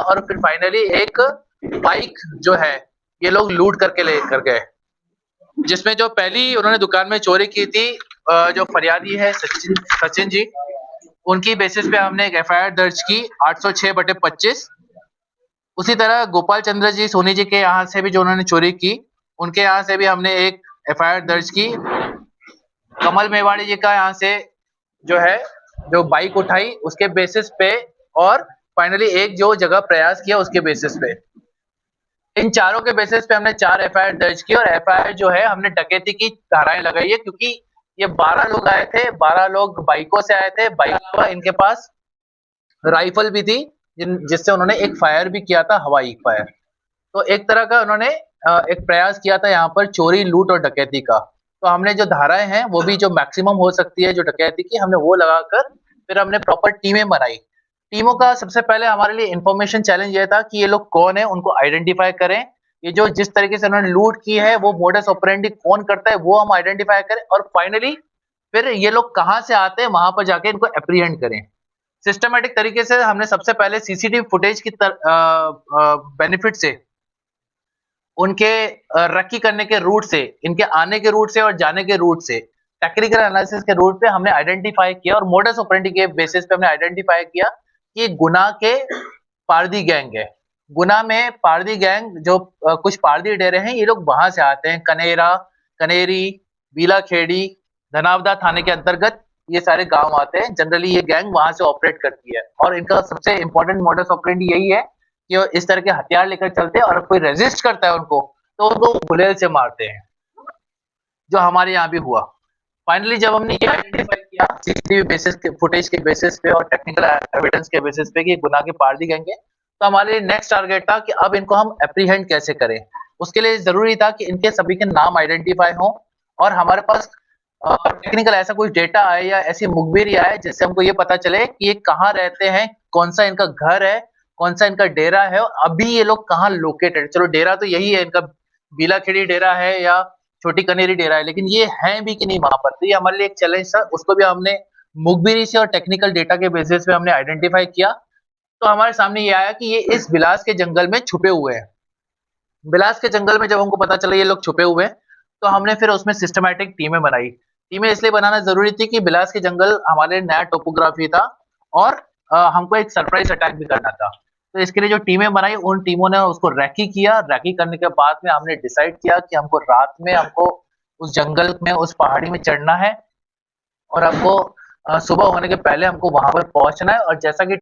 और फिर फाइनली एक बाइक जो है ये लोग लूट करके लेकर गए, जिसमें जो पहली उन्होंने दुकान में चोरी की थी जो फरियादी है सचिन जी, उनकी बेसिस पे हमने एक एफआईआर दर्ज की 806/25। उसी तरह गोपाल चंद्र जी सोनी जी के यहाँ से भी जो उन्होंने चोरी की, उनके यहाँ से भी हमने एक एफआईआर दर्ज की। कमल मेवाड़ी जी का यहाँ से जो है जो बाइक उठाई उसके बेसिस पे, और फाइनली एक जो जगह प्रयास किया उसके बेसिस पे। इन चारों के बेसिस पे हमने 4 एफआईआर दर्ज की, और एफआईआर जो है हमने डकैती की धाराएं लगाई है, क्योंकि ये 12 लोग आए थे, 12 लोग बाइकों से आए थे, बाइक पर इनके पास राइफल भी थी जिससे उन्होंने एक फायर भी किया था, हवाई फायर। तो एक तरह का उन्होंने एक प्रयास किया था यहाँ पर चोरी, लूट और डकैती का। तो हमने जो धाराएं हैं वो भी जो मैक्सिमम हो सकती है जो डकैती की, हमने वो लगाकर फिर हमने प्रॉपर टीमें बनाई। टीमों का सबसे पहले हमारे लिए इंफॉर्मेशन चैलेंज ये था कि ये लोग कौन है, उनको आइडेंटिफाई करें। ये जो जिस तरीके से उन्होंने लूट की है वो मोडस ऑपरेंडी कौन करता है वो हम आइडेंटिफाई करें, और फाइनली फिर ये लोग कहाँ से आते हैं वहां पर जाके इनको एप्रीहेंड करें। सिस्टमेटिक तरीके से हमने सबसे पहले सीसीटीवी फुटेज की बेनिफिट से, उनके रक्की करने के रूट से, इनके आने के रूट से और जाने के रूट से, टेक्निकल एनालिसिस के रूट पे हमने आइडेंटिफाई किया, और मोडस ऑपरेंडी के बेसिस पे हमने आइडेंटिफाई किया कि गुना के पारदी गैंग है। गुना में पारदी गैंग जो कुछ पारदी डेरे हैं, ये लोग वहां से आते हैं, कनेरा, कनेरी, बीलाखेड़ी, धनावदा थाने के अंतर्गत ये सारे गांव आते हैं। जनरली ये गैंग वहां से ऑपरेट करती है, और इनका सबसे इंपॉर्टेंट मोडस ऑपरेंडी यही है कि वो इस तरह के हथियार लेकर चलते हैं, और कोई रेजिस्ट करता है उनको तो उनको गुलेल से मारते हैं, जो हमारे यहाँ भी हुआ। फाइनली जब हमने ये आइडेंटिफाई किया सीसीटीवी बेसिस के फुटेज के बेसिस पे और टेक्निकल एविडेंस के बेसिस पे कि गुना के पारदी गैंग है, तो हमारे लिए नेक्स्ट टारगेट था कि अब इनको हम एप्रीहेंड कैसे करें। उसके लिए जरूरी था कि इनके सभी के नाम आइडेंटिफाई हो, और हमारे पास टेक्निकल ऐसा कुछ डेटा आए या ऐसी मुखबिरी आए जिससे हमको ये पता चले कि ये कहाँ रहते हैं, कौन सा इनका घर है, कौन सा इनका डेरा है, और अभी ये लोग कहाँ लोकेटेड। चलो डेरा तो यही है इनका, बीलाखेड़ी डेरा है या छोटी कनेरी डेरा है, लेकिन ये हैं भी कि नहीं वहां पर, तो ये हमारे लिए एक चैलेंज था। उसको भी हमने मुखबिरी से और टेक्निकल डेटा के बेसिस पे हमने आइडेंटिफाई किया। तो हमारे सामने ये आया कि ये इस बिलास के जंगल में छुपे हुए हैं। बिलास के जंगल में जब हमको पता चला ये लोग छुपे हुए हैं, तो हमने फिर उसमें सिस्टमैटिक टीमें बनाई। टीमें इसलिए बनाना जरूरी थी कि बिलास के जंगल हमारे नया टोपोग्राफी था, और हमको एक सरप्राइज अटैक भी करना था। तो इसके लिए जो टीमें बनाई, उन टीमों ने उसको रैकी किया। रैकी करने के बाद में हमने डिसाइड किया कि हमको रात में हमको उस जंगल में, उस पहाड़ी में चढ़ना है, और हमको सुबह होने के पहले हमको वहां पर पहुंचना है। और जैसा कि